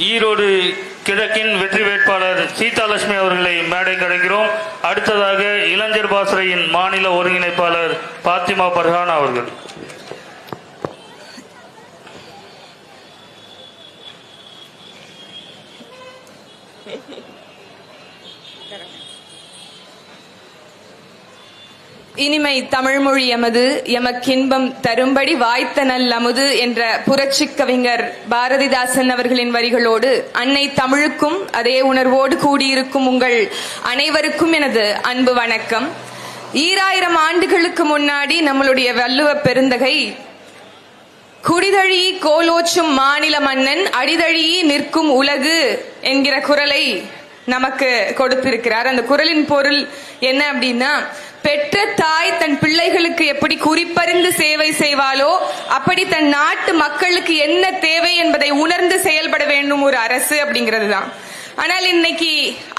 ஈரோடு கிழக்கின் வெற்றி வேட்பாளர் சீதாலட்சுமி அவர்களை மேடை கிடைக்கிறோம். அடுத்ததாக இளைஞர் பாசறையின் மாநில ஒருங்கிணைப்பாளர் பாத்திமா பர்ஹானா அவர்கள். இனிமை தமிழ்மொழி எமக்கின்பம் தரும்படி வாய்த்த நல் அமுது என்ற புரட்சி கவிஞர் பாரதிதாசன் அவர்களின் வரிகளோடு அன்னை தமிழுக்கும் அதே உணர்வோடு கூடியிருக்கும் உங்கள் அனைவருக்கும் எனது அன்பு வணக்கம். 2000 ஆண்டுகளுக்கு முன்னாடி நம்மளுடைய வள்ளுவ பெருந்தகை குடிதழி கோலோச்சும் மாநில மன்னன் அடிதழி நிற்கும் உலகு என்கிற குரலை நமக்கு கொடுத்திருக்கிறார். அந்த குரலின் பொருள் என்ன அப்படின்னா, பெற்ற தாய் தன் பிள்ளைகளுக்கு எப்படி குறிப்பறிந்து சேவை செய்வாளோ அப்படி தன் நாட்டு மக்களுக்கு என்ன தேவை என்பதை உணர்ந்து செயல்பட வேண்டும் ஒரு அரசு அப்படிங்கிறது தான். ஆனால் இன்னைக்கு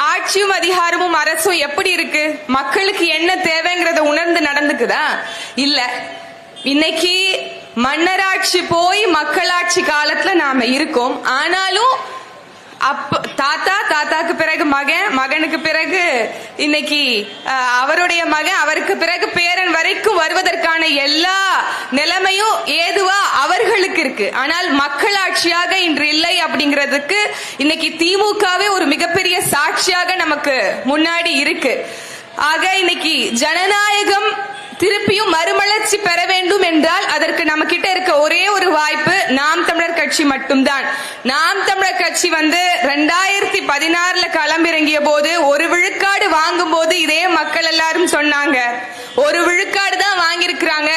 ஆட்சியும் அதிகாரமும் அரசும் எப்படி இருக்கு? மக்களுக்கு என்ன தேவைங்கிறத உணர்ந்து நடந்துக்குதா? இல்ல. இன்னைக்கு மன்னராட்சி போய் மக்களாட்சி காலத்துல நாம இருக்கோம். ஆனாலும் தாத்தாக்கு பிறகு மகனுக்கு பிறகு இன்னைக்கு அவருடைய மகன், அவருக்கு பிறகு பேரன் வரைக்கும் வருவதற்கான எல்லா நிலைமையும் ஏதுவா அவர்களுக்கு இருக்கு. ஆனால் மக்களாட்சியாக இன்று இல்லை அப்படிங்கிறதுக்கு இன்னைக்கு திமுகவே ஒரு மிகப்பெரிய சாட்சியாக நமக்கு முன்னாடி இருக்கு. ஆக இன்னைக்கு ஜனநாயகம் திருப்பியும் மறுமலர்ச்சி பெற வேண்டும் என்றால் அதற்கு நம்ம கிட்ட இருக்க ஒரே ஒரு வாய்ப்பு நாம் தமிழர் கட்சி மட்டும்தான். நாம் தமிழர் கட்சி 2016 களமிறங்கிய போது 1 விழுக்காடு வாங்கும் போது இதே மக்கள் எல்லாரும் சொன்னாங்க, 1 விழுக்காடு தான் வாங்கியிருக்கிறாங்க,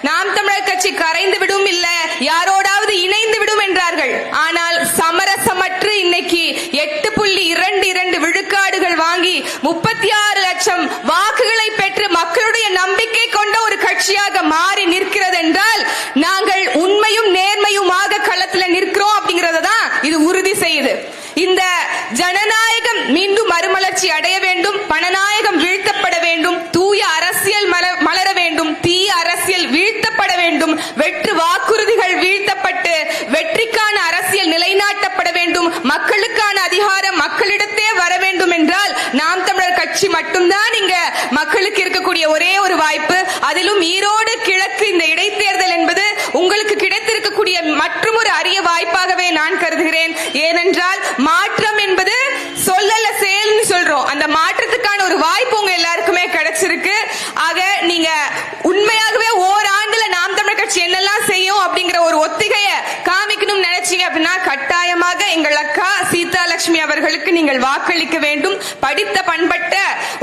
நாம் தமிழர் கட்சி கரைந்து விடும், இல்ல யாரோடாவது இணைந்து விடும் என்றார்கள். ஆனால் சமரசமற்று இன்னைக்கு 8.22 விழுக்காடுகள் வாங்கி 36 லட்சம் வாக்குகளை பெற்று மக்களுடைய நம்பிக்கை கொண்ட ஒரு கட்சியாக மாறி நிற்கிறது என்றால் நாங்கள் உண்மையும் நேர்மையுமாக களத்தில் நிற்கிறோம் அப்படிங்கறதான் இது உறுதி செய்யுது. இந்த ஜனநாயகம் மீண்டும் மறுமலர்ச்சி அடைய வேண்டும், பணநாயகம் வீழ்த்தப்பட வேண்டும், தூய அரசியல் மலர வேண்டும், தீய அரசியல் வீழ்த்தப்பட வேண்டும், வெற்று வாக்குறுதிகள் வீழ்த்தப்பட்டு வெற்றிக்கான அரசியல் நிலைநாட்டப்பட வேண்டும், மக்களுக்கான அதிகாரம் மக்களிடத்தே வர வேண்டும் என்றால் நாம் தமிழர் கட்சி மட்டும்தான் இங்க மக்களுக்கு இருக்கக்கூடிய ஒரே ஒரு வாய்ப்பு. அதிலும் ஈரோடு கிழக்கு இந்த இடைத்தேர்தல் என்பது உங்களுக்கு கிடைத்திருக்கக்கூடிய மற்றும் ஒரு அரிய வாய்ப்பாகவே நான் கருதுகிறேன். ஏனென்றால் மாற்றம் என்பது சொல்லல செயல்னு சொல்றோம். அந்த மாற்றத்துக்கான ஒரு வாய்ப்பு உங்க எல்லாருக்குமே கிடைச்சிருக்கு. ஆக நீங்க உண்மையாகவே ஓராண்டுல நாம் தமிழர் கட்சி என்னெல்லாம் செய்யும் அப்படிங்கிற ஒரு ஒத்திகைய காமிக்கணும் நினைச்சீங்க அப்படின்னா கட்டாயமாக எங்கள் அக்கா சீதாலட்சுமி அவர்களுக்கு நீங்கள் வாக்களிக்க வேண்டும். படித்த பண்பட்ட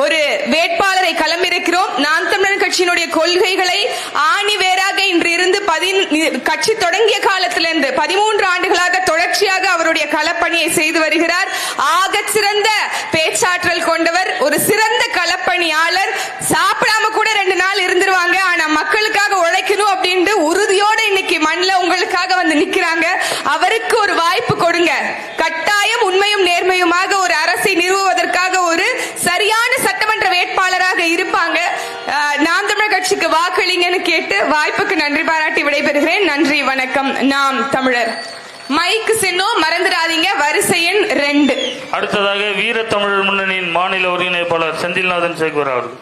ஒரு வேட்பாளரை களமிறக்கிறோம். நாம் தமிழர் கட்சியினுடைய கொள்கைகளை ஆணி வேறாக இன்று இருந்து கட்சி தொடங்கிய காலத்திலிருந்து 13 ஆண்டுகளாக தொடர்ச்சியாக அவருடைய களப்பணியை செய்து வருகிறார். ஆக சிறந்த பேச்சாற்றல் கொண்டவர், ஒரு சிறந்த களப்பணியாளர். சாப்பிடாம கூட 2 நாள் இருந்துருவாங்க, ஆனா மக்களுக்காக உழைக்கணும் அப்படின்ட்டு உறுதியோட இன்னைக்கு மண்ணில் உங்களுக்காக வந்து நிக்கிறாங்க. அவருக்கு ஒரு வாய்ப்பு கொடுங்க. கட்டாயம் உண்மையும் நேர்மையுமாக ஒரு அரசை நிறுவுவதற்காக ஒரு சரியான சட்டமன்ற வேட்பாளராக இருப்பாங்க. நாம் தமிழர் கட்சிக்கு வாக்களிங்கன்னு கேட்டு வாய்ப்புக்கு நன்றி பாராட்டி விடைபெறுகிறேன். நன்றி, வணக்கம். நாம் தமிழர். மைக்கு சின்னம் மறந்துடாதீங்க, வரிசை எண் 2. அடுத்ததாக வீர தமிழர் முன்னணியின் மாநில ஒருங்கிணைப்பாளர் செந்தில்நாதன் சேகர் அவர்கள்.